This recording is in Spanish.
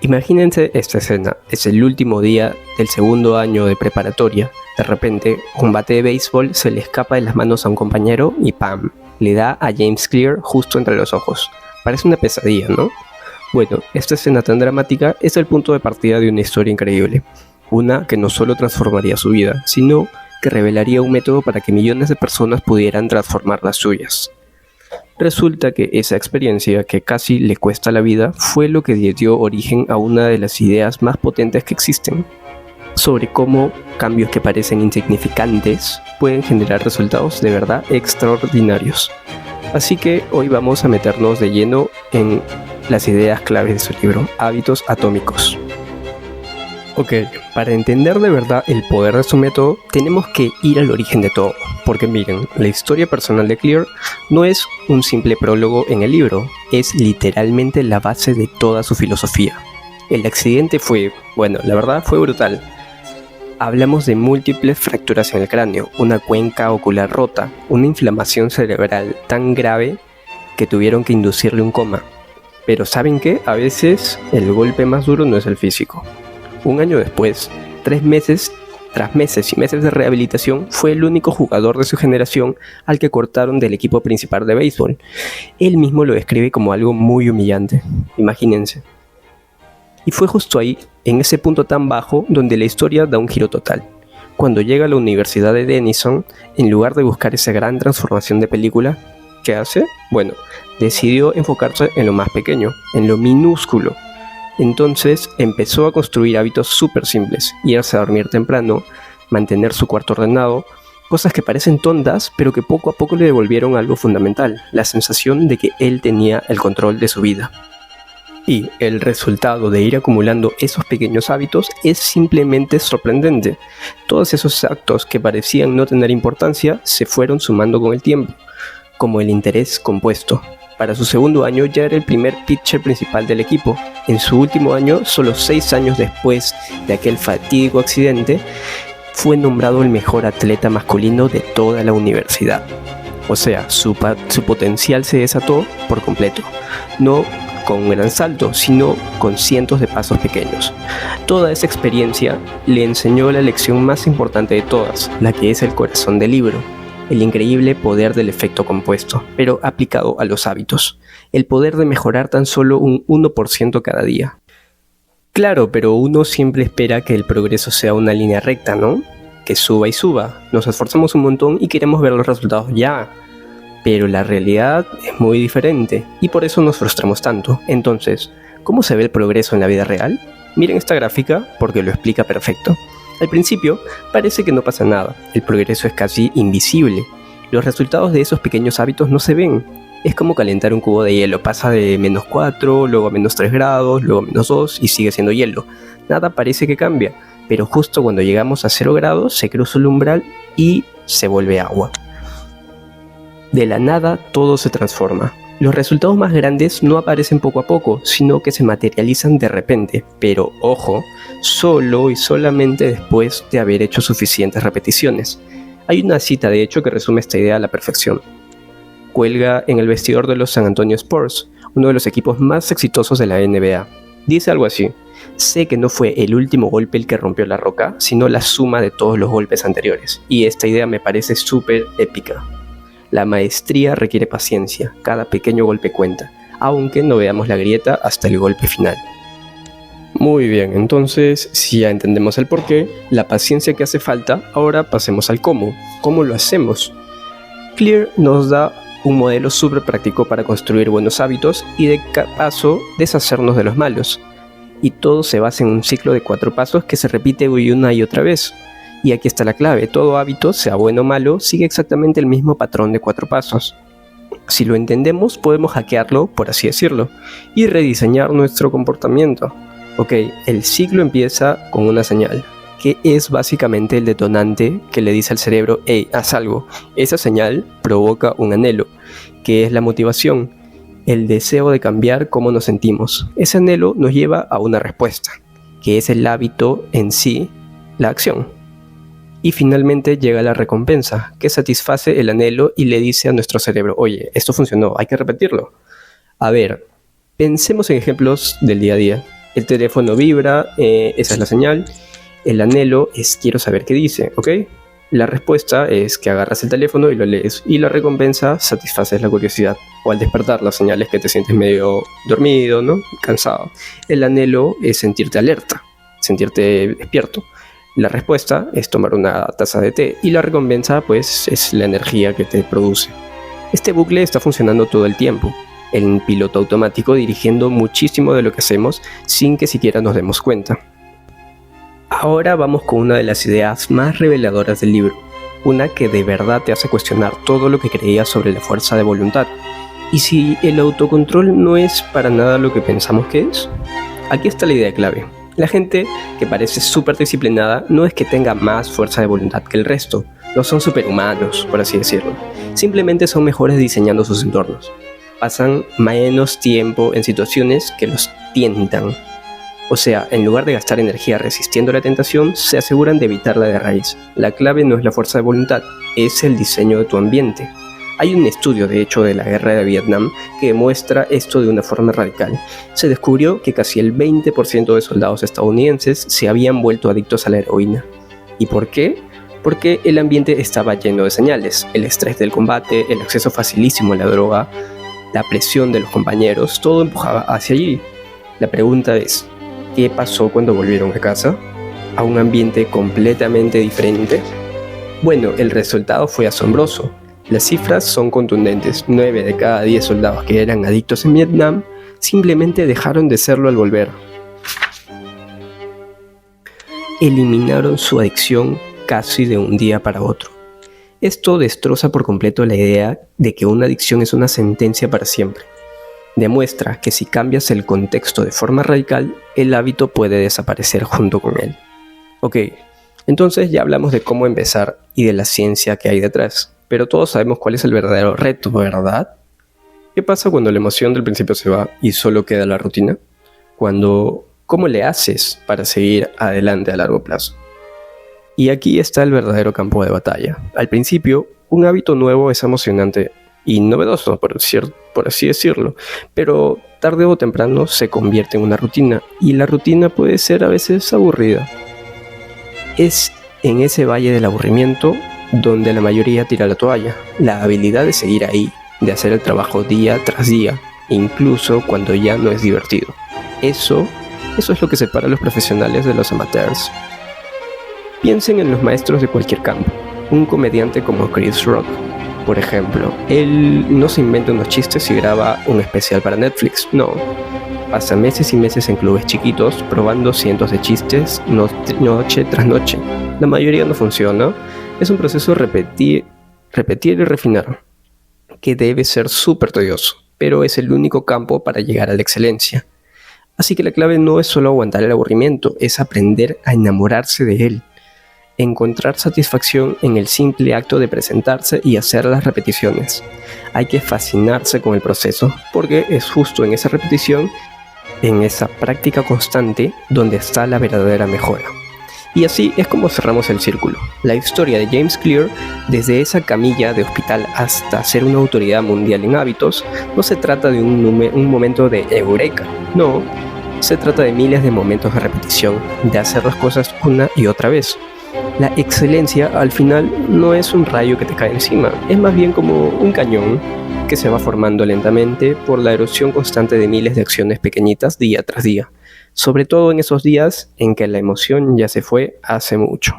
Imagínense esta escena, es el último día del segundo año de preparatoria. De repente, un bate de béisbol se le escapa de las manos a un compañero y ¡pam! Le da a James Clear justo entre los ojos. Parece una pesadilla, ¿no? Bueno, esta escena tan dramática es el punto de partida de una historia increíble. Una que no solo transformaría su vida, sino que revelaría un método para que millones de personas pudieran transformar las suyas. Resulta que esa experiencia, que casi le cuesta la vida, fue lo que dio origen a una de las ideas más potentes que existen, sobre cómo cambios que parecen insignificantes pueden generar resultados de verdad extraordinarios. Así que hoy vamos a meternos de lleno en las ideas claves de su libro, Hábitos Atómicos. Ok, para entender de verdad el poder de su método, tenemos que ir al origen de todo. Porque miren, la historia personal de Clear no es un simple prólogo en el libro, es literalmente la base de toda su filosofía. El accidente fue, la verdad fue brutal. Hablamos de múltiples fracturas en el cráneo, una cuenca ocular rota, una inflamación cerebral tan grave que tuvieron que inducirle un coma. Pero ¿saben qué? A veces el golpe más duro no es el físico. Un año después, tras meses y meses de rehabilitación, fue el único jugador de su generación al que cortaron del equipo principal de béisbol. Él mismo lo describe como algo muy humillante, imagínense. Y fue justo ahí, en ese punto tan bajo, donde la historia da un giro total. Cuando llega a la Universidad de Denison, en lugar de buscar esa gran transformación de película, ¿qué hace? Decidió enfocarse en lo más pequeño, en lo minúsculo. Entonces empezó a construir hábitos súper simples, irse a dormir temprano, mantener su cuarto ordenado, cosas que parecen tontas, pero que poco a poco le devolvieron algo fundamental, la sensación de que él tenía el control de su vida. Y el resultado de ir acumulando esos pequeños hábitos es simplemente sorprendente. Todos esos actos que parecían no tener importancia se fueron sumando con el tiempo, como el interés compuesto. Para su segundo año ya era el primer pitcher principal del equipo. En su último año, solo 6 años después de aquel fatídico accidente, fue nombrado el mejor atleta masculino de toda la universidad. O sea, su potencial se desató por completo. No con un gran salto, sino con cientos de pasos pequeños. Toda esa experiencia le enseñó la lección más importante de todas, la que es el corazón del libro. El increíble poder del efecto compuesto, pero aplicado a los hábitos. El poder de mejorar tan solo un 1% cada día. Claro, pero uno siempre espera que el progreso sea una línea recta, ¿no? Que suba y suba. Nos esforzamos un montón y queremos ver los resultados ya. Pero la realidad es muy diferente y por eso nos frustramos tanto. Entonces, ¿cómo se ve el progreso en la vida real? Miren esta gráfica porque lo explica perfecto. Al principio, parece que no pasa nada, el progreso es casi invisible. Los resultados de esos pequeños hábitos no se ven. Es como calentar un cubo de hielo, pasa de -4, luego a -3 grados, luego a -2 y sigue siendo hielo. Nada parece que cambia, pero justo cuando llegamos a 0 grados se cruza el umbral y se vuelve agua. De la nada todo se transforma. Los resultados más grandes no aparecen poco a poco, sino que se materializan de repente, pero ojo, solo y solamente después de haber hecho suficientes repeticiones. Hay una cita de hecho que resume esta idea a la perfección. Cuelga en el vestidor de los San Antonio Spurs, uno de los equipos más exitosos de la NBA. Dice algo así: sé que no fue el último golpe el que rompió la roca, sino la suma de todos los golpes anteriores. Y esta idea me parece súper épica. La maestría requiere paciencia, cada pequeño golpe cuenta, aunque no veamos la grieta hasta el golpe final. Muy bien, entonces, si ya entendemos el porqué, la paciencia que hace falta, ahora pasemos al cómo. ¿Cómo lo hacemos? Clear nos da un modelo súper práctico para construir buenos hábitos y de paso deshacernos de los malos. Y todo se basa en un ciclo de 4 pasos que se repite una y otra vez. Y aquí está la clave, todo hábito, sea bueno o malo, sigue exactamente el mismo patrón de 4 pasos. Si lo entendemos, podemos hackearlo, por así decirlo, y rediseñar nuestro comportamiento. Ok, el ciclo empieza con una señal, que es básicamente el detonante que le dice al cerebro: hey, haz algo. Esa señal provoca un anhelo, que es la motivación, el deseo de cambiar cómo nos sentimos. Ese anhelo nos lleva a una respuesta, que es el hábito en sí, la acción. Y finalmente llega la recompensa, que satisface el anhelo y le dice a nuestro cerebro: oye, esto funcionó, hay que repetirlo. A ver, pensemos en ejemplos del día a día. El teléfono vibra, esa es la señal. El anhelo es quiero saber qué dice, ¿ok? La respuesta es que agarras el teléfono y lo lees. Y la recompensa satisfaces la curiosidad. O al despertar las señales que te sientes medio dormido, ¿no? Cansado. El anhelo es sentirte alerta, sentirte despierto. La respuesta es tomar una taza de té. Y la recompensa, pues, es la energía que te produce. Este bucle está funcionando todo el tiempo, en piloto automático, dirigiendo muchísimo de lo que hacemos sin que siquiera nos demos cuenta. Ahora vamos con una de las ideas más reveladoras del libro, una que de verdad te hace cuestionar todo lo que creías sobre la fuerza de voluntad. ¿Y si el autocontrol no es para nada lo que pensamos que es? Aquí está la idea clave. La gente que parece súper disciplinada no es que tenga más fuerza de voluntad que el resto, no son superhumanos, por así decirlo. Simplemente son mejores diseñando sus entornos. Pasan menos tiempo en situaciones que los tientan. O sea, en lugar de gastar energía resistiendo la tentación, se aseguran de evitarla de raíz. La clave no es la fuerza de voluntad, es el diseño de tu ambiente. Hay un estudio, de hecho, de la guerra de Vietnam que demuestra esto de una forma radical. Se descubrió que casi el 20% de soldados estadounidenses se habían vuelto adictos a la heroína. ¿Y por qué? Porque el ambiente estaba lleno de señales. El estrés del combate, el acceso facilísimo a la droga, la presión de los compañeros, todo empujaba hacia allí. La pregunta es, ¿qué pasó cuando volvieron a casa? ¿A un ambiente completamente diferente? Bueno, el resultado fue asombroso. Las cifras son contundentes. 9 de cada 10 soldados que eran adictos en Vietnam simplemente dejaron de serlo al volver. Eliminaron su adicción casi de un día para otro. Esto destroza por completo la idea de que una adicción es una sentencia para siempre. Demuestra que si cambias el contexto de forma radical, el hábito puede desaparecer junto con él. Ok, entonces ya hablamos de cómo empezar y de la ciencia que hay detrás, pero todos sabemos cuál es el verdadero reto, ¿verdad? ¿Qué pasa cuando la emoción del principio se va y solo queda la rutina? ¿Cómo le haces para seguir adelante a largo plazo? Y aquí está el verdadero campo de batalla. Al principio, un hábito nuevo es emocionante y novedoso, por así decirlo, pero tarde o temprano se convierte en una rutina, y la rutina puede ser a veces aburrida. Es en ese valle del aburrimiento donde la mayoría tira la toalla. La habilidad de seguir ahí, de hacer el trabajo día tras día, incluso cuando ya no es divertido. Eso es lo que separa a los profesionales de los amateurs. Piensen en los maestros de cualquier campo. Un comediante como Chris Rock, por ejemplo, él no se inventa unos chistes y graba un especial para Netflix, no. Pasa meses y meses en clubes chiquitos probando cientos de chistes noche tras noche. La mayoría no funciona. Es un proceso repetir y refinar, que debe ser súper tedioso, pero es el único campo para llegar a la excelencia. Así que la clave no es solo aguantar el aburrimiento, es aprender a enamorarse de él. Encontrar satisfacción en el simple acto de presentarse y hacer las repeticiones. Hay que fascinarse con el proceso, porque es justo en esa repetición, en esa práctica constante, donde está la verdadera mejora. Y así es como cerramos el círculo. La historia de James Clear, desde esa camilla de hospital hasta ser una autoridad mundial en hábitos, no se trata de un momento de eureka, no, se trata de miles de momentos de repetición, de hacer las cosas una y otra vez. La excelencia al final no es un rayo que te cae encima, es más bien como un cañón que se va formando lentamente por la erosión constante de miles de acciones pequeñitas día tras día, sobre todo en esos días en que la emoción ya se fue hace mucho.